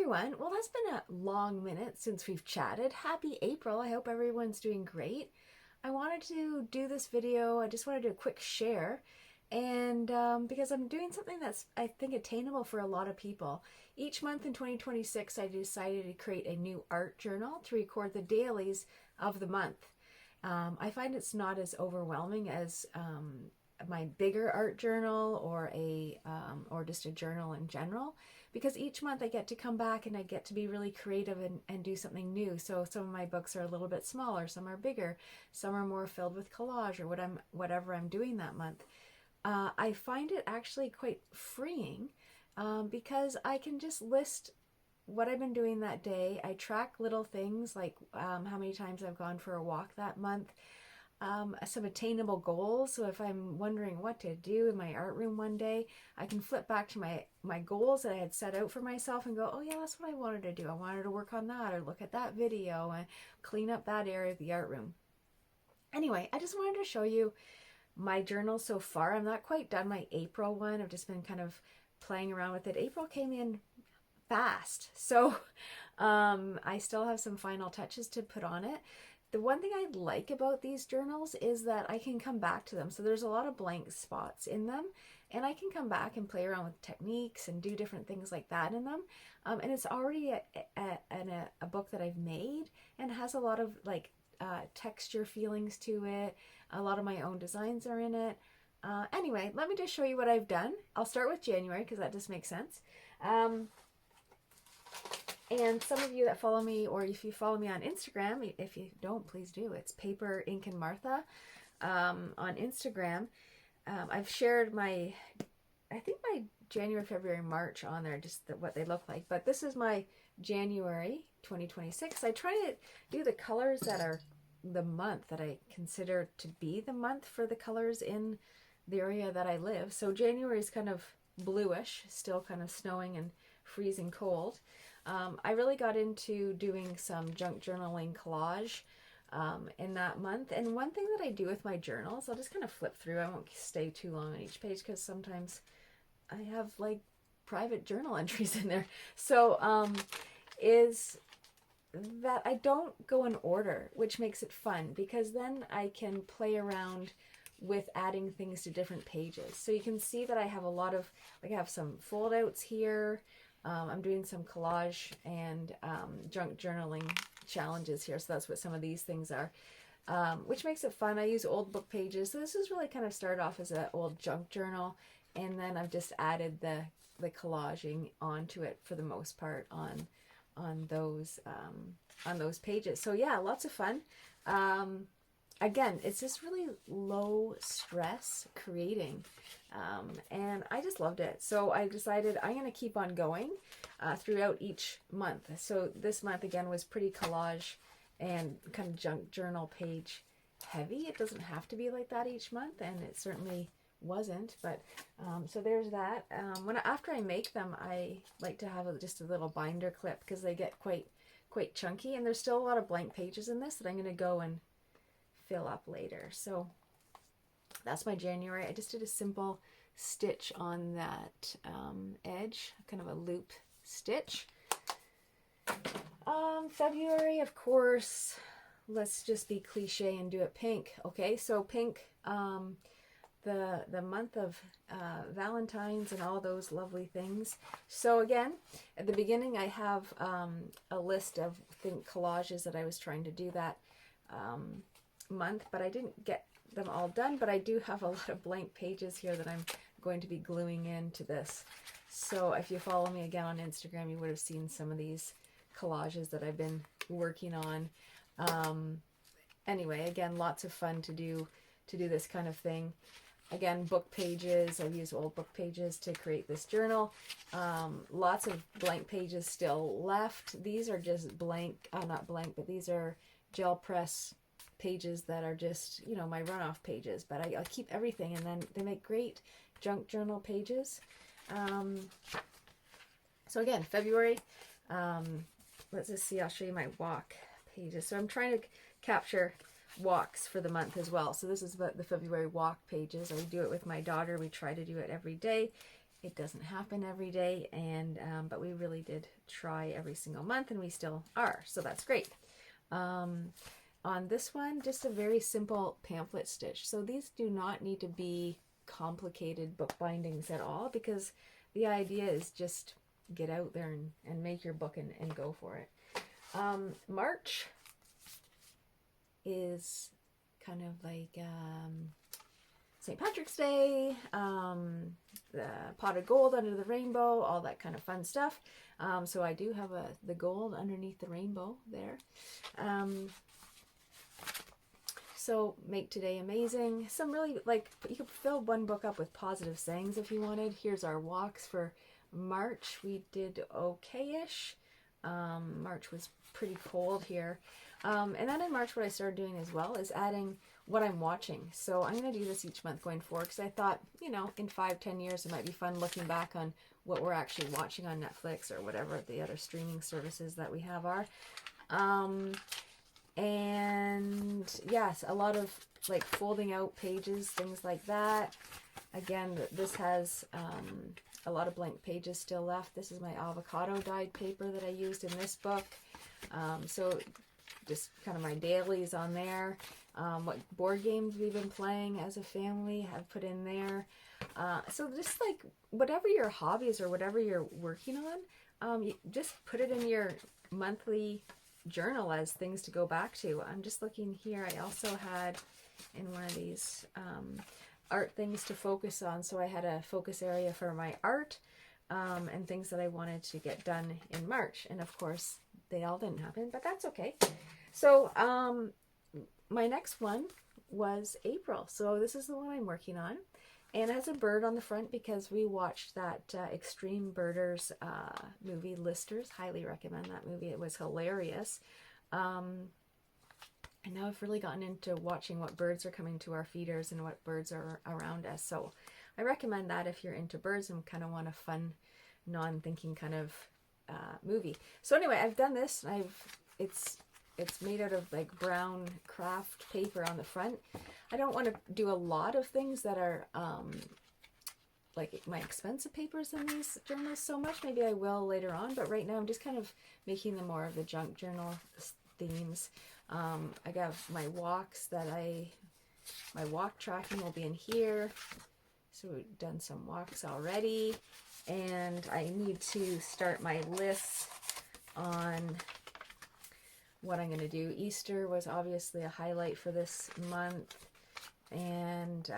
everyone. Well, that's been a long minute since we've chatted. Happy April. I hope everyone's doing great. I wanted to do this video. I just wanted to do a quick share and because I'm doing something that's, I think, attainable for a lot of people. Each month in 2026, I decided to create a new art journal to record the dailies of the month. I find it's not as overwhelming as my bigger art journal or just a journal in general, because each month I get to come back and I get to be really creative and do something new. So some of my books are a little bit smaller, some are bigger, some are more filled with collage or whatever I'm doing that month. I find it actually quite freeing because I can just list what I've been doing that day. I track little things like how many times I've gone for a walk that month, some attainable goals. So if I'm wondering what to do in my art room one day, I can flip back to my goals that I had set out for myself and go, oh yeah, that's what I wanted to do. I wanted to work on that or look at that video and clean up that area of the art room. Anyway, I just wanted to show you my journal so far. I'm not quite done my April one. I've just been kind of playing around with it. April came in fast, so I still have some final touches to put on it. The one thing I like about these journals is that I can come back to them. So there's a lot of blank spots in them, and I can come back and play around with techniques and do different things like that in them. And it's already a book that I've made and has a lot of like texture feelings to it. A lot of my own designs are in it. Anyway, let me just show you what I've done. I'll start with January because that just makes sense. And some of you that follow me, or if you follow me on Instagram, if you don't, please do. It's Paper, Ink, and Martha on Instagram. I've shared I think my January, February, March on there, just what they look like. But this is my January 2026. I try to do the colors that are the month that I consider to be the month for the colors in the area that I live. So January is kind of bluish, still kind of snowing and freezing cold. I really got into doing some junk journaling collage in that month. And one thing that I do with my journals, I'll just kind of flip through. I won't stay too long on each page because sometimes I have like private journal entries in there. So is that I don't go in order, which makes it fun because then I can play around with adding things to different pages. So you can see that I have a lot of, like I have some fold outs here. I'm doing some collage and junk journaling challenges here. So that's what some of these things are, which makes it fun. I use old book pages. So this is really kind of started off as an old junk journal. And then I've just added the collaging onto it for the most part on those pages. So yeah, lots of fun. Again, it's just really low stress creating. And I just loved it. So I decided I'm going to keep on going throughout each month. So this month again was pretty collage and kind of junk journal page heavy. It doesn't have to be like that each month, and it certainly wasn't, but so there's that. After I make them, I like to have just a little binder clip because they get quite chunky, and there's still a lot of blank pages in this that I'm going to go and fill up later. So that's my January. I just did a simple stitch on that edge, kind of a loop stitch. February, of course, let's just be cliche and do it pink. Okay, so pink, the month of Valentine's and all those lovely things. So again, at the beginning I have a list of collages that I was trying to do that month, but I didn't get them all done, but I do have a lot of blank pages here that I'm going to be gluing into this. So if you follow me again on Instagram, you would have seen some of these collages that I've been working on. Anyway, again, lots of fun to do this kind of thing. Again, book pages. I've used old book pages to create this journal. Lots of blank pages still left. These are just blank, not blank, but these are gel press pages that are just, you know, my runoff pages. But I keep everything, and then they make great junk journal pages. So again, February, let's just see, I'll show you my walk pages. So I'm trying to capture walks for the month as well. So this is the February walk pages. I do it with my daughter. We try to do it every day. it doesn't happen every day, and but we really did try every single month, and we still are, so that's great. On this one, just a very simple pamphlet stitch. So these do not need to be complicated book bindings at all, because the idea is just get out there and make your book and go for it. March is kind of like St. Patrick's Day, the pot of gold under the rainbow, all that kind of fun stuff. So I do have the gold underneath the rainbow there. So make today amazing. Some really, like, you could fill one book up with positive sayings if you wanted. Here's our walks for March. We did okay-ish. March was pretty cold here. And then in March, what I started doing as well is adding what I'm watching. So I'm going to do this each month going forward, because I thought, you know, in 5-10 years, it might be fun looking back on what we're actually watching on Netflix or whatever the other streaming services that we have are. And yes, a lot of like folding out pages, things like that. Again, this has a lot of blank pages still left. This is my avocado dyed paper that I used in this book. So just kind of my dailies on there. What board games we've been playing as a family I've put in there. So just like whatever your hobbies or whatever you're working on, you just put it in your monthly journal as things to go back to. I'm just looking here. I also had in one of these art things to focus on. So I had a focus area for my art and things that I wanted to get done in March. And of course, they all didn't happen, but that's okay. So my next one was April. So this is the one I'm working on. And it has a bird on the front because we watched that Extreme Birders movie, Listers. Highly recommend that movie. It was hilarious. And now I've really gotten into watching what birds are coming to our feeders and what birds are around us. So I recommend that if you're into birds and kind of want a fun, non-thinking kind of movie. So anyway, I've done this. And it's made out of like brown craft paper on the front. I don't want to do a lot of things that are like my expensive papers in these journals so much. Maybe I will later on, but right now I'm just kind of making them more of the junk journal themes. I got my walks my walk tracking will be in here. So we've done some walks already, and I need to start my lists on what I'm going to do. Easter was obviously a highlight for this month, and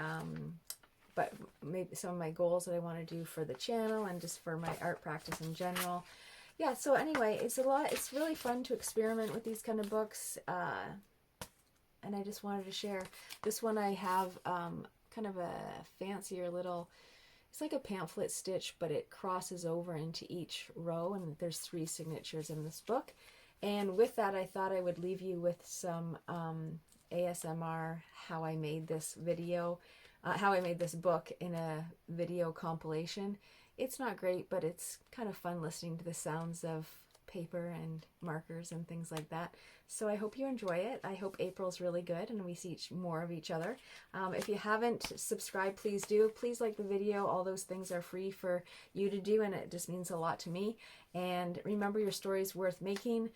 but maybe some of my goals that I want to do for the channel and just for my art practice in general. Yeah, so anyway, it's really fun to experiment with these kind of books, and I just wanted to share. This one I have kind of a fancier little, it's like a pamphlet stitch, but it crosses over into each row, and there's 3 signatures in this book. And with that, I thought I would leave you with some ASMR, how I made this video, how I made this book in a video compilation. It's not great, but it's kind of fun listening to the sounds of paper and markers and things like that. So I hope you enjoy it. I hope April's really good and we see more of each other. If you haven't subscribed, please do. Please like the video. All those things are free for you to do, and it just means a lot to me. And remember, your story's worth making.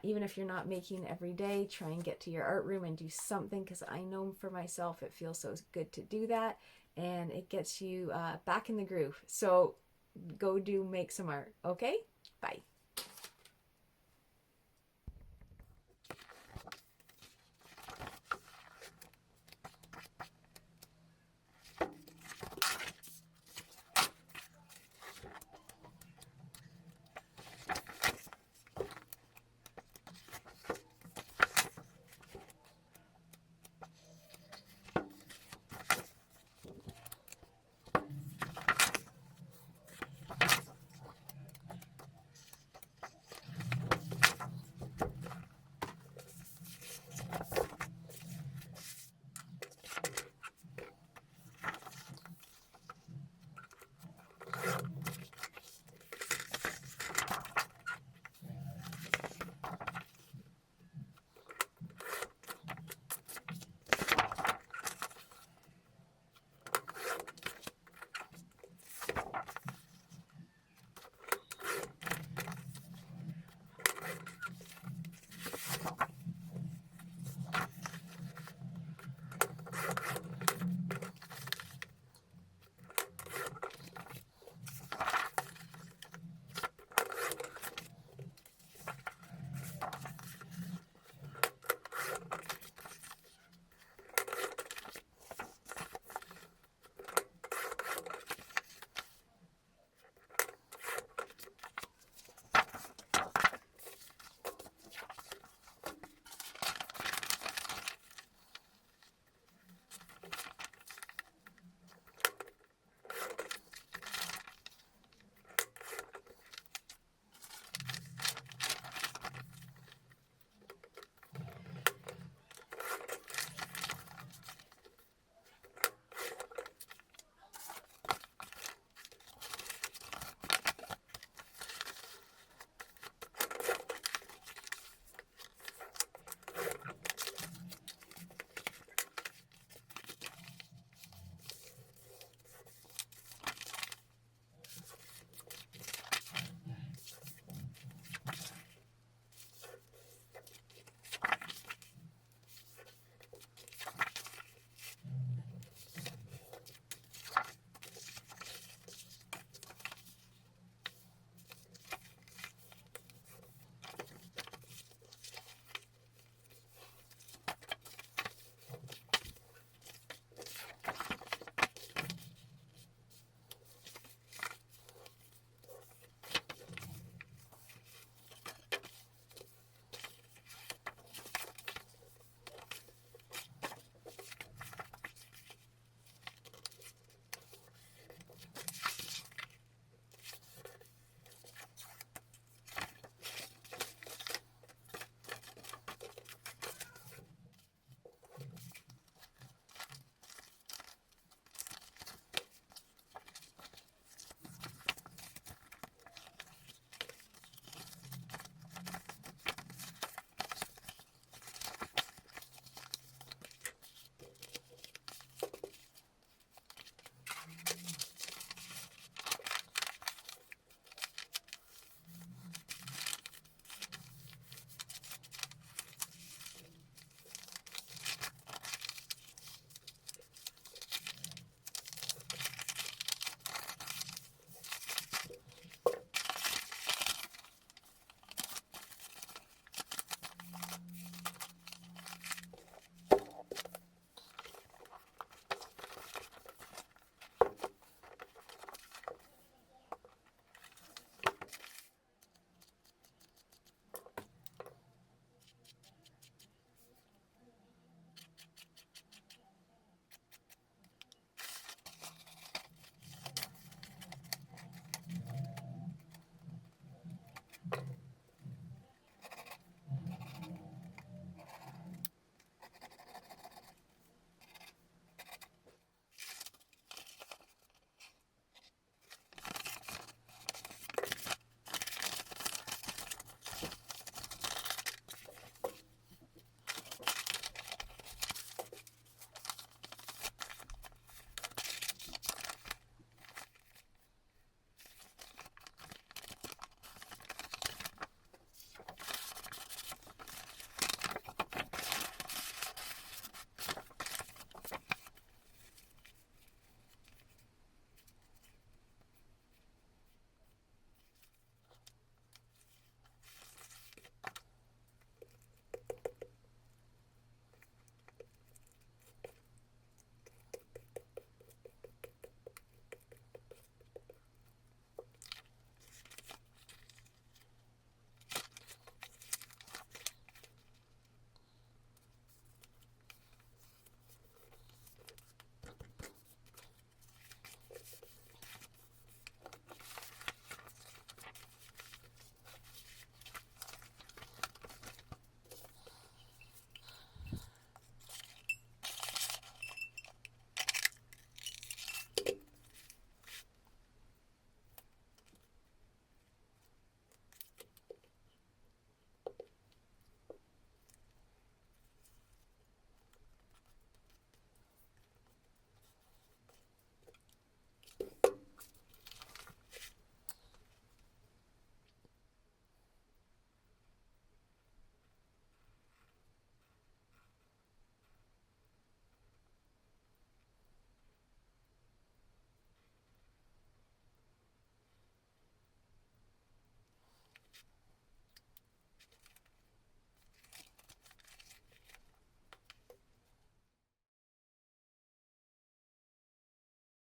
Even if you're not making every day, try and get to your art room and do something, because I know for myself it feels so good to do that, and it gets you back in the groove. So go make some art. Okay? Bye.